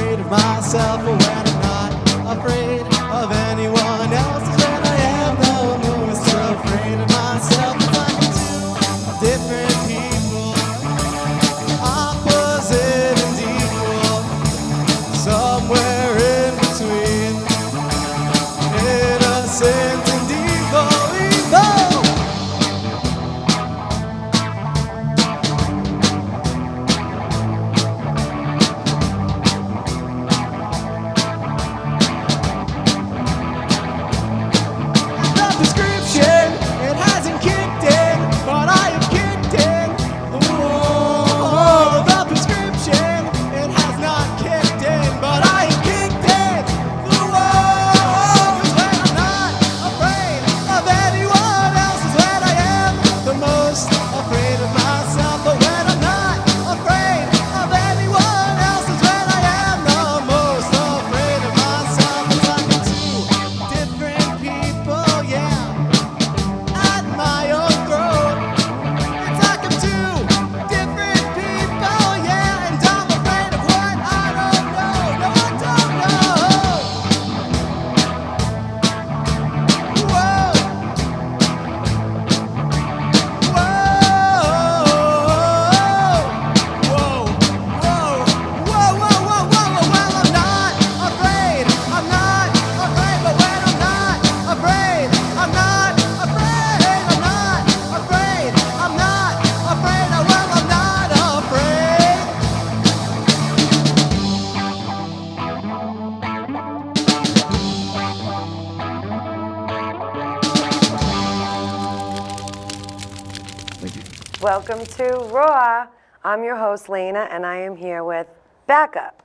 afraid of myself, but when I'm not afraid of anyone else is when I am the most afraid of myself. It's like I'm two different people, opposite and equal, somewhere in between, innocent and evil, evil. The prescription, it hasn't kicked in, but I have kicked in. Whoa, the prescription, it has not kicked in, but I have kicked in. Whoa, is when I'm not afraid of anyone else, is when I am the most afraid of myself. But when I'm not afraid of anyone else, is when I am the most afraid of myself. It's like I'm two different people, yeah, at my own throat. It's like I'm two different people, yeah, and I'm afraid of what I don't know. No, I don't know. Whoa. Whoa. Whoa. Whoa. Whoa, whoa, whoa, whoa. Well, I'm not afraid. I'm not afraid. But when I'm not afraid, I'm not afraid. I'm not afraid. I'm not afraid. Oh, well, I'm not afraid. Welcome to Raw. I'm your host, Lena, and I am here with Backup.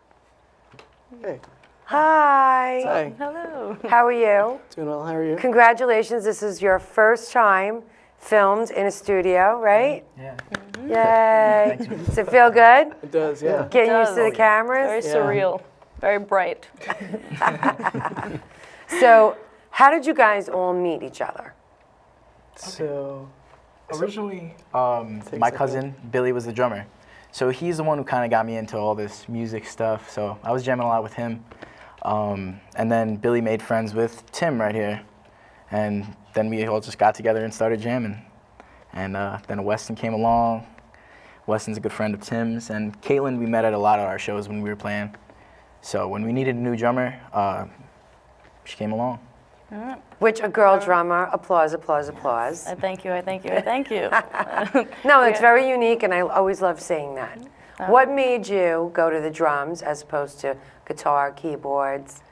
Hey. Hi. Hi. Hello. How are you? Doing well. How are you? Congratulations. This is your first time filmed in a studio, right? Yeah. Yay. Does it feel good? It does, yeah. Getting used to does. the cameras? Very Yeah. surreal. Very bright. So, how did you guys all meet each other? So, Originally, Take a my second. cousin Billy was the drummer, so he's the one who kind of got me into all this music stuff. So I was jamming a lot with him, and then Billy made friends with Tim right here, and then we all just got together and started jamming. And then Weston came along. Weston's a good friend of Tim's, and Caitlin we met at a lot of our shows when we were playing. So when we needed a new drummer, she came along. Which a girl drummer, applause, applause, applause. I thank you, I thank you, I thank you. No, it's very unique, and I always love saying that. What made you go to the drums as opposed to guitar, keyboards?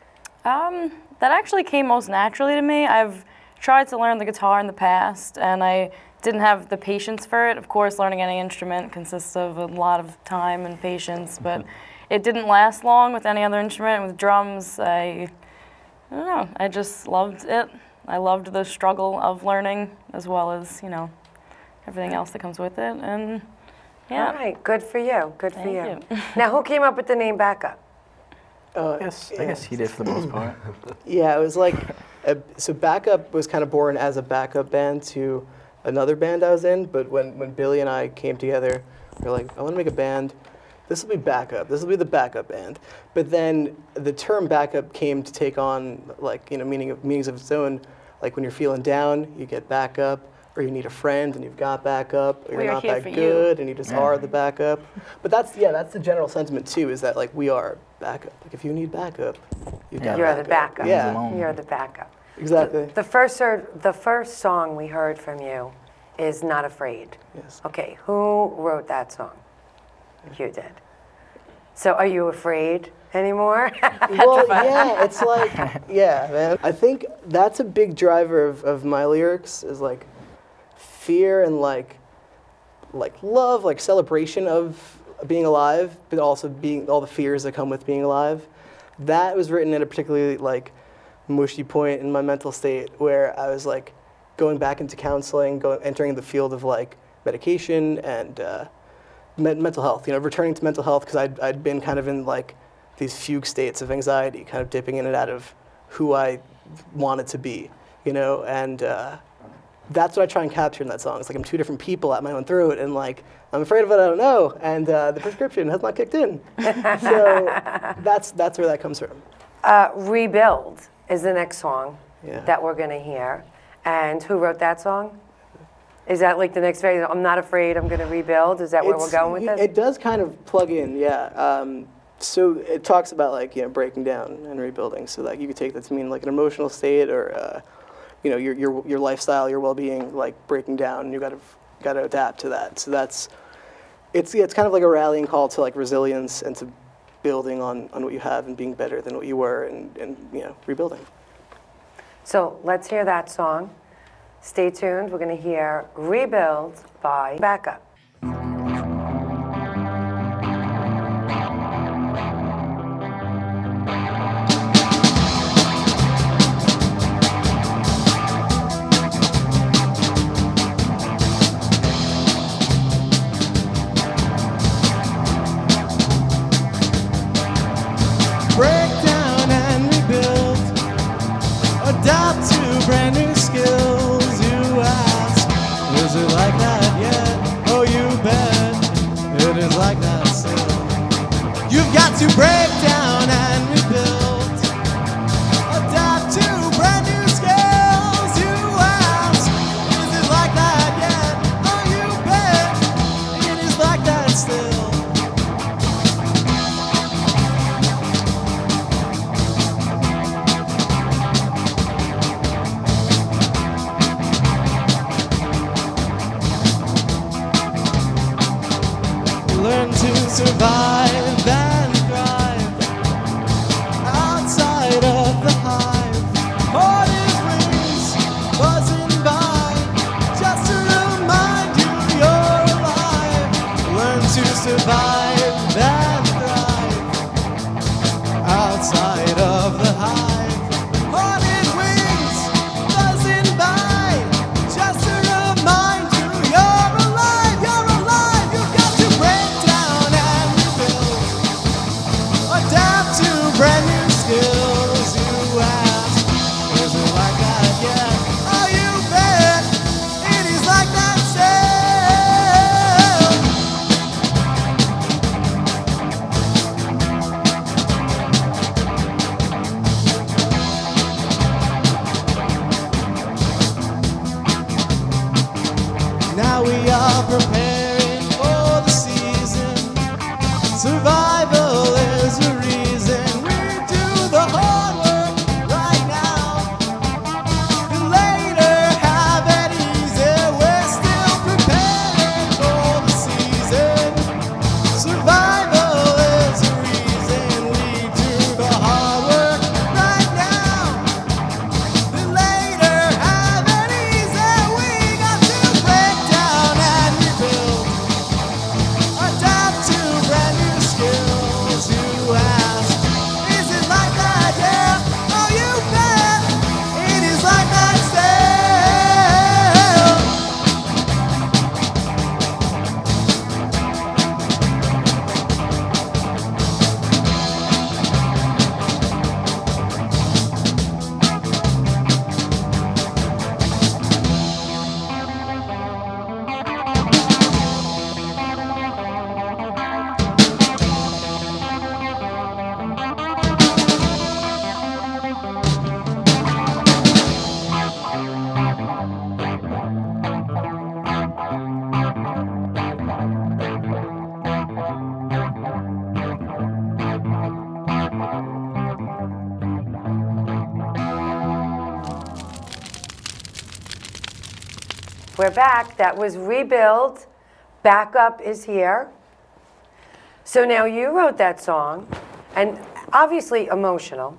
That actually came most naturally to me. I've tried to learn the guitar in the past, and I didn't have the patience for it. Of course, learning any instrument consists of a lot of time and patience, but it didn't last long with any other instrument. With drums, I don't know, I just loved it. I loved the struggle of learning as well as, you know, everything else that comes with it. And yeah. All right, good for you, good for Thank you. Now, who came up with the name Backup? I guess he did for the most part. yeah, it was like, so Backup was kind of born as a backup band to another band I was in, but when Billy and I came together, we were like, I want to make a band. This will be Backup. This will be the backup band. But then the term backup came to take on, like, you know, meanings of its own. Like when you're feeling down, you get backup, or you need a friend and you've got backup, or We you're are not here that for you. good and you just are the backup. But that's the general sentiment too, is that like we are backup. Like if you need backup, you've got You're the backup. Yeah, alone. You're the backup. exactly. The first song we heard from you is Not Afraid. Yes. Okay, who wrote that song? You did. So are you afraid anymore? Well, yeah, it's like, yeah, man. I think that's a big driver of my lyrics is like fear and like love, like celebration of being alive, but also being all the fears that come with being alive. That was written at a particularly like mushy point in my mental state where I was like going back into counseling, entering the field of like medication and mental health, you know, returning to mental health because I'd been kind of in like these fugue states of anxiety, kind of dipping in and out of who I wanted to be, you know, and that's what I try and capture in that song. It's like I'm two different people at my own throat, and like I'm afraid of what I don't know, and the prescription has not kicked in. So that's where that comes from. Rebuild is the next song Yeah. that we're gonna hear. And who wrote that song? Is that like the next phrase? I'm not afraid, I'm gonna rebuild? Is that where we're going with this? It does kind of plug in, yeah. So it talks about like breaking down and rebuilding. So like you could take that to mean like an emotional state or your lifestyle, your well-being, like breaking down. And you got to adapt to that. So it's kind of like a rallying call to like resilience and to building on what you have and being better than what you were and rebuilding. So let's hear that song. Stay tuned. We're going to hear Rebuild by Backup. Break down and rebuild. Adapt to brand new skills. You ask, is it like that yet? Oh, you bet it is like that still. You've got to break down and rebuild. Adapt to brand new skills. You ask, is it like that yet? Oh, you bet it is like that still. Learn to survive and thrive outside of the hive. On his wings, buzzing by, just to remind you you're alive. Learn to survive and thrive outside of the hive. On his wings, buzzing by, just to remind you you're alive. You're alive. You've got to break down and rebuild. Adapt to brand new skills. You ask, is it like that yet? Oh, you bet it is like that still. Now we are preparing for the season. Survival is the reason we do the hard work right now. And later have it easy. We're still preparing for the season. Survival is the reason we do the hard work right now. Then later have it easy. We got to break down and rebuild. Adapt to brand new skills. You ask, is it like that? Yeah. Oh, you bet it is like that We're back. That was Rebuild. Backup is here. So now you wrote that song, and obviously emotional,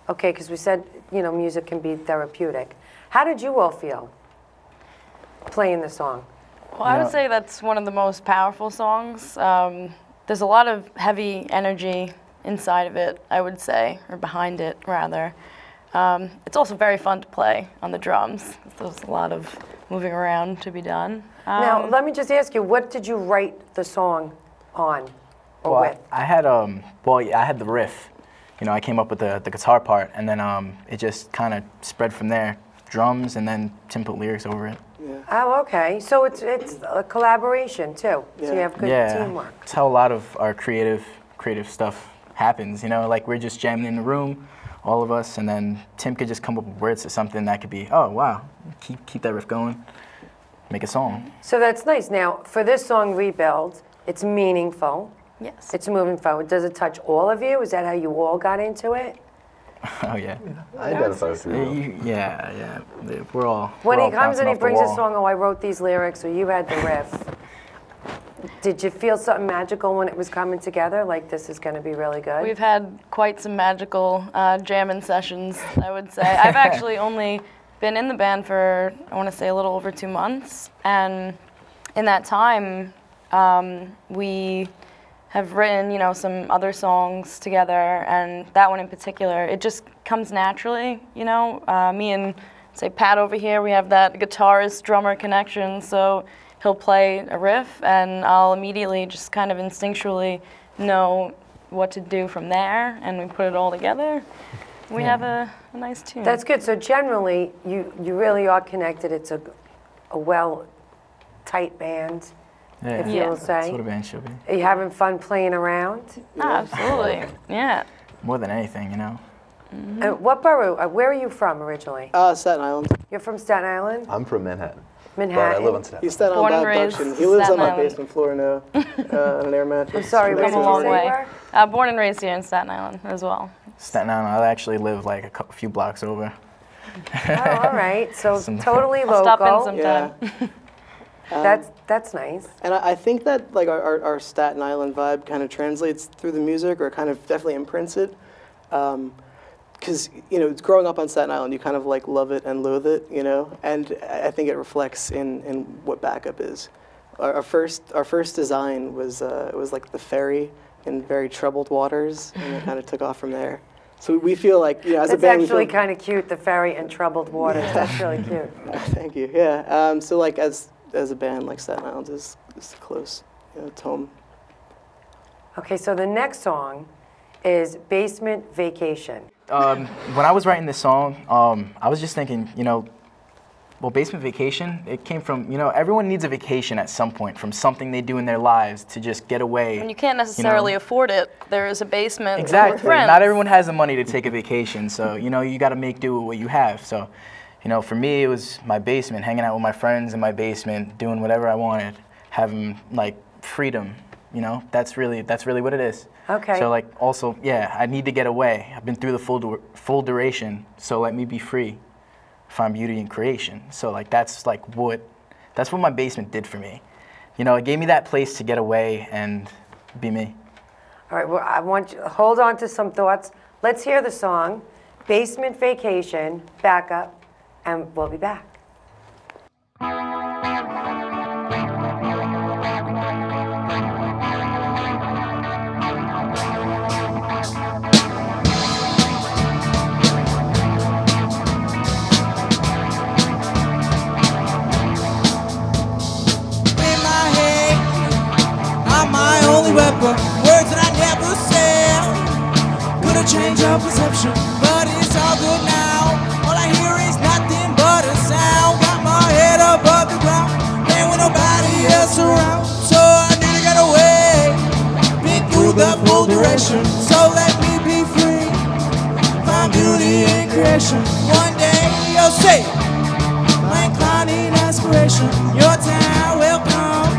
okay, because we said, music can be therapeutic. How did you all feel playing the song? Well, I would say that's one of the most powerful songs. There's a lot of heavy energy inside of it, I would say, or behind it, rather. It's also very fun to play on the drums. There's a lot of moving around to be done. Now, let me just ask you, what did you write the song on or with? I had I had the riff. I came up with the guitar part, and then it just kind of spread from there drums, and then Tim put lyrics over it. Oh, okay. So it's a collaboration too. So you Yeah. have good Yeah, teamwork. that's how a lot of our creative stuff happens. You know, like we're just jamming in the room, all of us, and then Tim could just come up with words to something that could be, oh wow, keep that riff going, make a song. So that's nice. Now, for this song, Rebuild, it's meaningful. Yes. It's moving forward. Does it touch all of you? Is that how you all got into it? Oh yeah. I identify with you. Yeah. We're all. When we're he all comes and bouncing he off the brings a wall. song, oh, I wrote these lyrics, or you had the riff. Did you feel something magical when it was coming together? Like this is going to be really good? We've had quite some magical jamming sessions, I would say. I've actually only been in the band for, I want to say, a little over 2 months. And in that time, we have written, you know, some other songs together. And that one in particular, it just comes naturally, you know. Me and, say, Pat over here, we have that guitarist-drummer connection. So he'll play a riff, and I'll immediately just kind of instinctually know what to do from there, and we put it all together. We have a nice tune. That's good. So generally, you really are connected. It's a well tight band, if you will That's say. what a band should be. Are you having fun playing around? Absolutely, yeah. More than anything, you know. What borough? Where are you from originally? Staten Island. You're from Staten Island? I'm from Manhattan. Manhattan? But I live on Staten He's Staten Born Island and abduction. raised He lives on Staten my Island. basement floor now, on an air mattress. I'm sorry, where Come did a you long say way. you were? Born and raised here in Staten Island as well. Staten Island, I actually live like a few blocks over. Oh, all right. So totally I'll stop in local. sometime. That's nice. And I think that like our Staten Island vibe kind of translates through the music, or kind of definitely imprints it. Because you know, growing up on Staten Island, you kind of like love it and loathe it, you know. And I think it reflects in what Backup is. Our first design was it was like the ferry in very troubled waters, and it kind of took off from there. So we feel like, you know, as a That's band, we actually feel, kind of cute, the ferry in troubled waters. That's really cute. Thank you. Yeah. So like as a band, like Staten Island is close, you know, to home. Okay, so the next song is Basement Vacation. When I was writing this song, I was just thinking, you know, well, Basement Vacation, it came from, you know, everyone needs a vacation at some point from something they do in their lives to just get away. And you can't necessarily afford it. There is a basement Exactly. with friends. Not everyone has the money to take a vacation, so, you know, you got to make do with what you have. So, you know, for me, it was my basement, hanging out with my friends in my basement, doing whatever I wanted, having, like, freedom, you know? That's really what it is. Okay. So, like, also, yeah, I need to get away. I've been through the full duration, so let me be free. Find beauty in creation. So like that's what my basement did for me. You know, it gave me that place to get away and be me. All right, well, I want you to hold on to some thoughts. Let's hear the song, Basement Vacation, Backup, and we'll be back. In my head, I'm my only weapon. Words that I never said could have changed your perception, but it's all good now. All I hear is nothing but a sound. Got my head above the ground, man, with nobody else around. So I need to get away, been through the full duration. So let me be free, find beauty in creation. One day you'll see my inclining aspiration. Your time will come.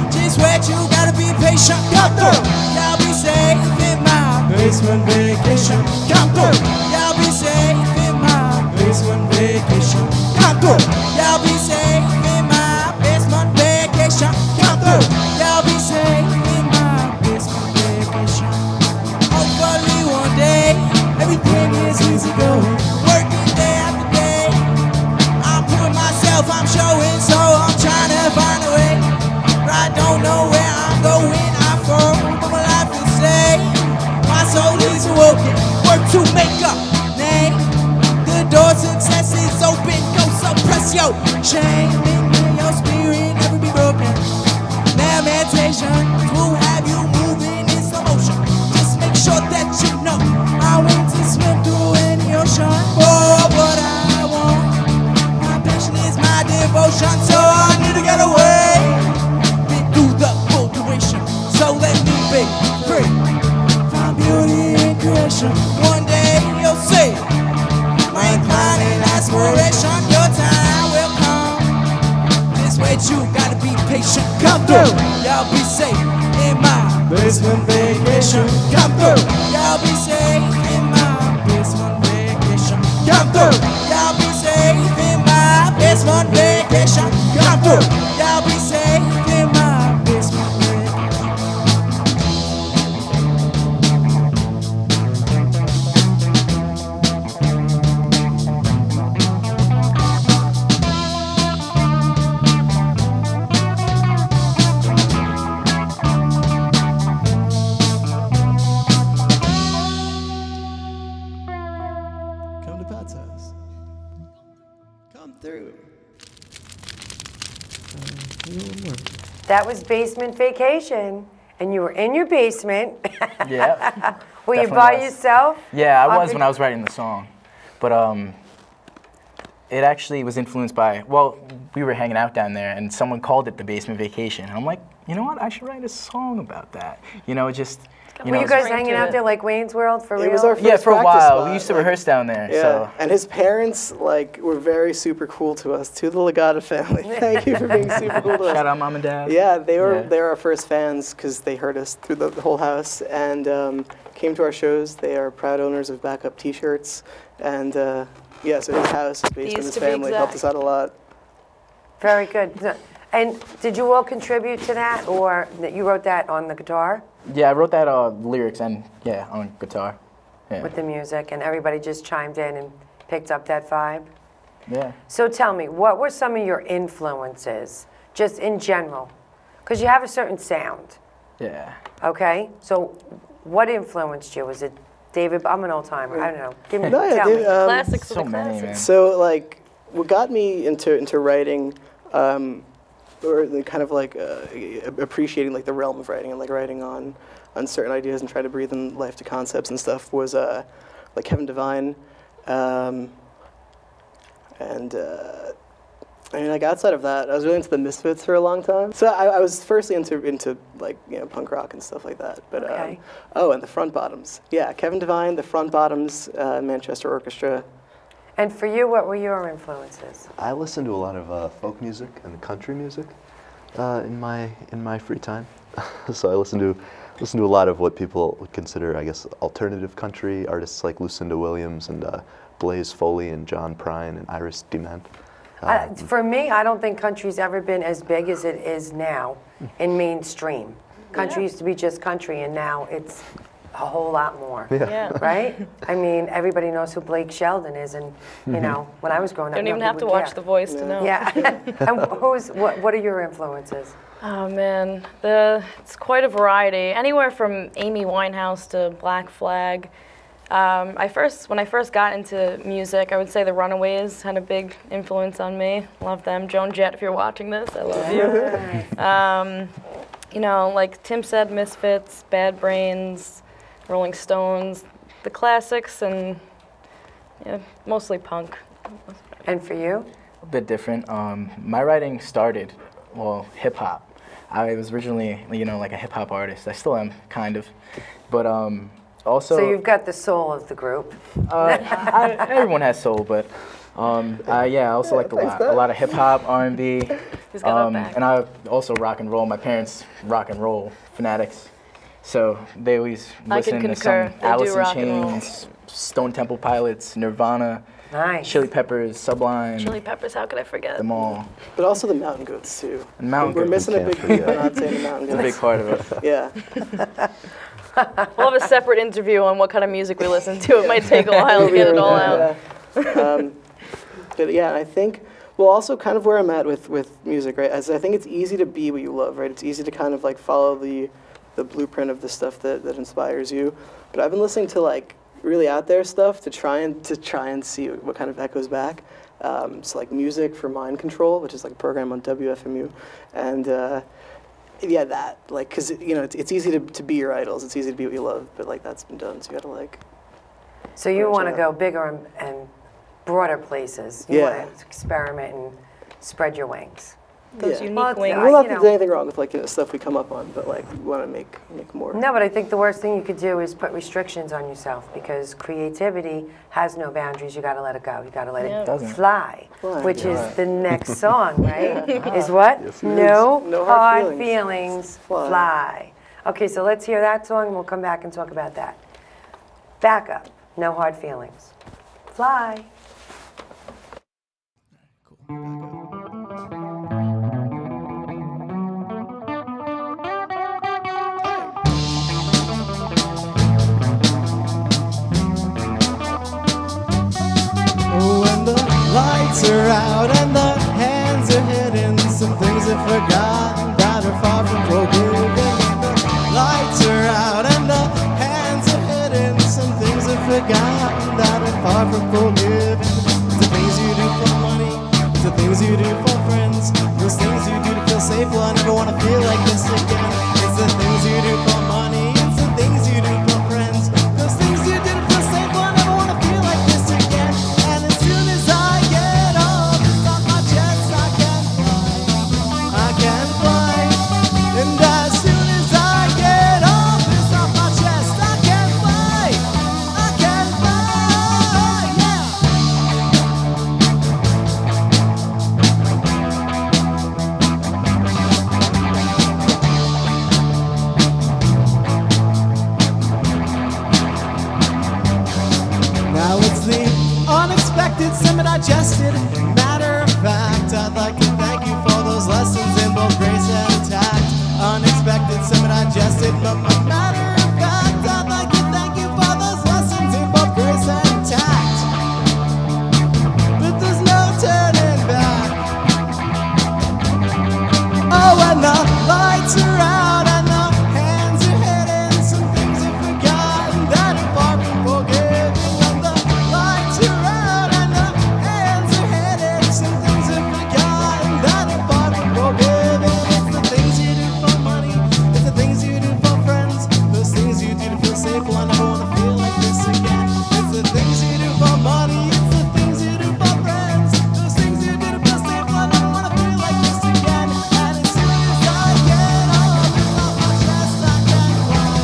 Just wait, you gotta be patient. Come through. Y'all be safe in my basement vacation. Come through. Y'all be safe in my basement vacation. Come through. Y'all be safe in my basement vacation. Come through. Y'all be safe in my basement vacation. Hopefully one day everything is easy going. Working day after day. I'm proving myself, I'm showing, so I'm trying to find a way. But I don't know where I'm going, I fall, but my life is safe. My soul is awoken, work to make up, name. The door to success is open, go suppress your shame. In your spirit, never be broken. Meditation will have you moving in slow motion. Just make sure that you know I want to swim through any ocean. basement vacation. Come through, y'all be safe in my basement vacation. Come through, y'all be safe in my basement vacation. Come through, y'all be safe in my basement vacation. Come to Pat's house. Come through. That was Basement Vacation, and you were in your basement. Yeah. Were you Definitely by was. yourself? Yeah, I On was the- when I was writing the song, but it actually was influenced by, well, we were hanging out down there, and someone called it the Basement Vacation. And I'm like, you know what? I should write a song about that. You know, just you Were know. you guys Spring hanging to out it. there like Wayne's World for real? It was our first yeah, for a practice while. spot, We used to like- rehearse down there. Yeah, So and his parents like were very super cool to us. To the Legata family, thank you for being super cool to us. shout out mom and dad. Yeah, they were Yeah. they were our first fans because they heard us through the whole house and came to our shows. They are proud owners of Backup T-shirts, and yeah, so his house, his basement, These his to be family helped exact. us out a lot. Very good. And did you all contribute to that, or that you wrote that on the guitar Yeah, I wrote that lyrics and yeah on guitar. Yeah. with the music, and everybody just chimed in and picked up that vibe? Yeah. So tell me, what were some of your influences, just in general? Because you have a certain sound, Yeah. okay? So what influenced you? Was it David? I'm an old timer. I don't know. Give me, No, yeah, tell dude, me. Classics So of the many, classics. man. So like, what got me into writing, or the kind of like appreciating like the realm of writing and like writing on certain ideas and trying to breathe in life to concepts and stuff was like Kevin Devine, and I mean like outside of that, I was really into the Misfits for a long time. So I was firstly into like punk rock and stuff like that. But Okay. oh, and the Front Bottoms, yeah, Kevin Devine, the Front Bottoms, Manchester Orchestra. And for you, what were your influences? I listen to a lot of folk music and country music in my free time. So I listen to a lot of what people would consider, I guess, alternative country artists like Lucinda Williams and Blaze Foley and John Prine and Iris DeMent. For me, I don't think country's ever been as big as it is now in mainstream. Country used to be just country, and now it's a whole lot more. Yeah. Right? I mean, everybody knows who Blake Sheldon is, and you know, when I was growing up, Don't even nobody have to would watch care. The Voice to know. Yeah. And what are your influences? Oh man, it's quite a variety. Anywhere from Amy Winehouse to Black Flag. When I first got into music, I would say the Runaways had a big influence on me. Love them. Joan Jett, if you're watching this, I love you. You know, like Tim said, Misfits, Bad Brains, Rolling Stones, the classics, and yeah, mostly punk. And for you? A bit different. My writing started, well, hip hop. I was originally, like a hip hop artist. I still am, kind of. But also. So you've got the soul of the group. Everyone has soul, but I also like a lot of hip hop, R&B, He's got our back. and I also rock and roll. My parents rock and roll fanatics, so they always I listen can to concur. some They do Alice in rock and roll. Chains, Stone Temple Pilots, Nirvana, Nice. Chili Peppers, Sublime, Chili Peppers, how could I forget? them all. But also the Mountain Goats too. And Mountain We're Goats, missing a can't big forget. piece by not saying the Mountain a Goats. big part of it. Yeah. We'll have a separate interview on what kind of music we listen to. It might take a while to get it all out. But yeah, I think, well, also kind of where I'm at with music, right? As I think it's easy to be what you love, right? It's easy to kind of like follow the blueprint of the stuff that inspires you. But I've been listening to like really out there stuff to try and see what kind of echoes back. So like Music for Mind Control, which is like a program on WFMU, and yeah, that like because it's easy to be your idols, it's easy to be what you love, but like that's been done, so you gotta like. So you want to out. go bigger and broader places. You Yeah. want to experiment and spread your wings. Those Yeah. unique Well, it's- wings. Well, not you that know. there's anything wrong with like stuff we come up on, but like we want to make more. No, but I think the worst thing you could do is put restrictions on yourself, because creativity has no boundaries. You got to let it go. You got to let Yeah. it Doesn't. fly, Fly. which is Right. the next song, right? Is what? Yes, it No, No hard hard feelings, Fly. fly. Okay, so let's hear that song and we'll come back and talk about that. Back up, No Hard Feelings. Fly. When the lights are out and the hands are hidden, some things are forgotten that are far from forgiven. When the lights are out and the hands are hidden, some things are forgotten that are far from forgiven. It's the things you do for money, it's the things you do for friends, those things you do to feel safe. Well, I never want to feel like this again. It's the things you do for money, it's the things you do for friends, those things you do to feel safe. Well, I never want to feel like this again. And as soon as I get off, it's on my chest, I can fly. And as soon as I get off, it's on my chest, I can fly. Yeah. Now it's the unexpected, semi-digested matter of fact. I'd like to thank you for those lessons in both grace and tact. Unexpected, semi-digested, matter of fact. I'd like to thank you for those lessons in both grace and tact. But there's no turning back. Oh, when the lights are out and the hands are hidden, some things are forgotten that are far from forgiven. When the lights are out and the hands are hidden, some things are forgotten that are far from forgiven. It's the things you do for money, it's the things you do for friends, those things you do to feel safe. Well, I never want to feel like this again. It's the things you do for money, it's the things you do for friends, those things you do to feel safe. Well, I never want to feel like this again. And as soon as I get off, it's off my chest, I can fly.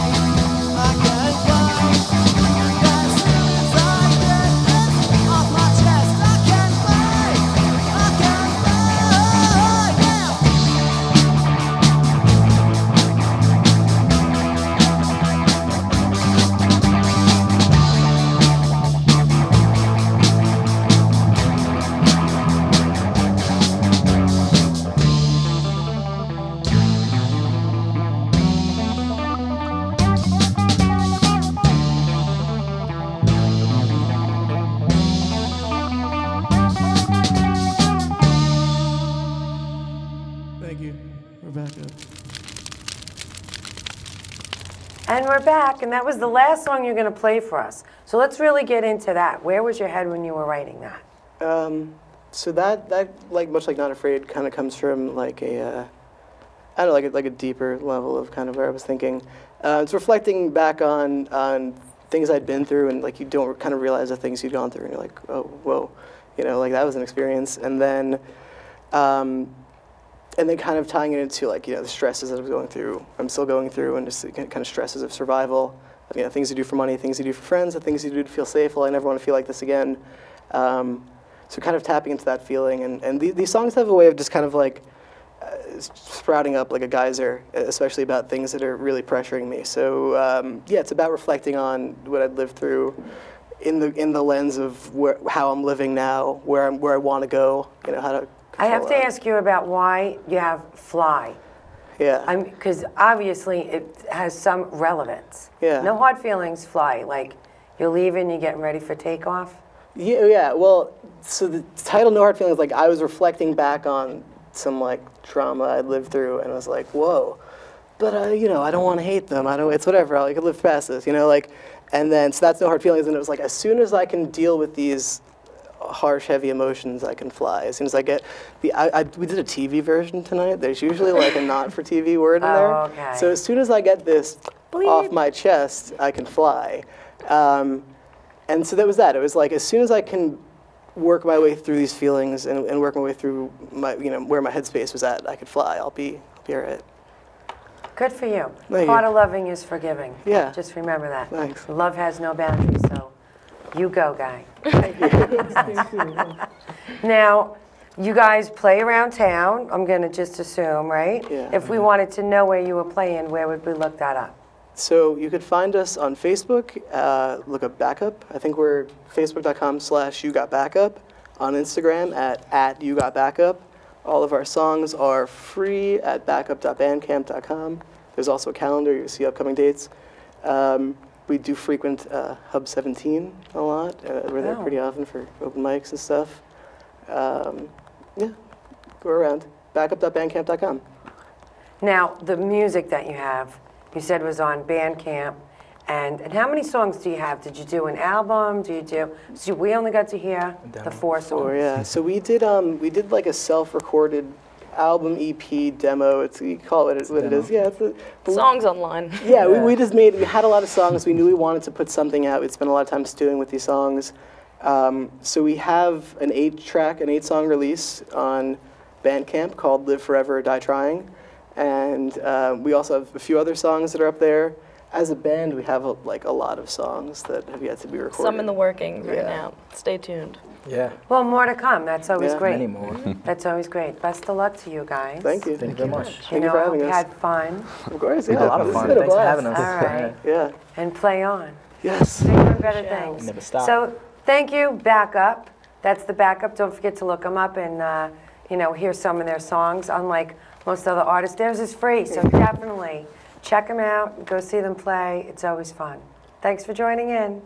I can fly. As soon as I get this off my chest, I can fly. I can fly. Yeah. Thank you. We're back up. And we're back, and that was the last song you're going to play for us. So let's really get into that. Where was your head when you were writing that? So that like much like Not Afraid kind of comes from like a I don't know, like a deeper level of kind of where I was thinking. It's reflecting back on things I'd been through, and like you don't kind of realize the things you'd gone through, and you're like, oh, whoa, you know, like that was an experience. And then kind of tying it into like, you know, the stresses that I was going through, I'm still going through, and just the kind of stresses of survival, you know, things you do for money, things you do for friends, the things you do to feel safe. Well, I never want to feel like this again. So kind of tapping into that feeling, and these songs have a way of just kind of like sprouting up like a geyser, especially about things that are really pressuring me. So yeah, it's about reflecting on what I'd lived through in the lens of how I'm living now, where I want to go, you know, how to. I have to ask you about why you have Fly. Yeah. Because obviously it has some relevance. Yeah. No hard feelings, Fly. Like you're leaving, you're getting ready for takeoff. Yeah. Well, so the title "No Hard Feelings," like I was reflecting back on some like trauma I'd lived through, and I was like, whoa. But you know, I don't want to hate them. It's whatever. I could live past this, you know, like. And then so that's No Hard Feelings, and it was like as soon as I can deal with these harsh, heavy emotions, I can fly. As soon as I get we did a TV version tonight. There's usually like a not for TV word in there. Oh, okay. So as soon as I get this off my chest, I can fly. And so that was that. It was like as soon as I can work my way through these feelings and work my way through my, you know, where my headspace was at, I could fly. I'll be all right. Good for you. Thank Part you. of loving is forgiving. Yeah. Just remember that. Thanks. Love has no boundaries, so you go, guy. Now, You guys play around town, I'm going to just assume, right? Yeah. If we wanted to know where you were playing, where would we look that up? So you could find us on Facebook, look up Backup. I think we're facebook.com/YouGotBackup. On Instagram at YouGotBackup. All of our songs are free at backup.bandcamp.com. There's also a calendar, you can see upcoming dates. We do frequent Hub 17 a lot. We're there Oh. pretty often for open mics and stuff. Yeah, go around. Backup.bandcamp.com. Now, the music that you have, you said was on Bandcamp. And how many songs do you have? Did you do an album? So we only got to hear the 4 songs. Or yeah, so we did like a self-recorded album EP demo. You call it what it is. Yeah, it's Songs online. Yeah, we just we had a lot of songs. We knew we wanted to put something out. We'd spent a lot of time stewing with these songs. So we have an 8-song release on Bandcamp called Live Forever or Die Trying. And we also have a few other songs that are up there. As a band, we have a lot of songs that have yet to be recorded. Some in the working right Yeah. now. Stay tuned. Yeah. Well, more to come. That's always Yeah. great. Many more. That's always great. Best of luck to you guys. Thank you. Thank you very much. Thank you for I hope having you us. had fun. Of course, We yeah. had A lot of This has fun. been a Thanks for blast. having us. All right. Yeah. And play on. Yes. Bigger and better things. Never stop. So thank you, Backup. That's the Backup. Don't forget to look them up and hear some of their songs. Unlike most other artists, theirs is free. So definitely check them out. Go see them play. It's always fun. Thanks for joining in.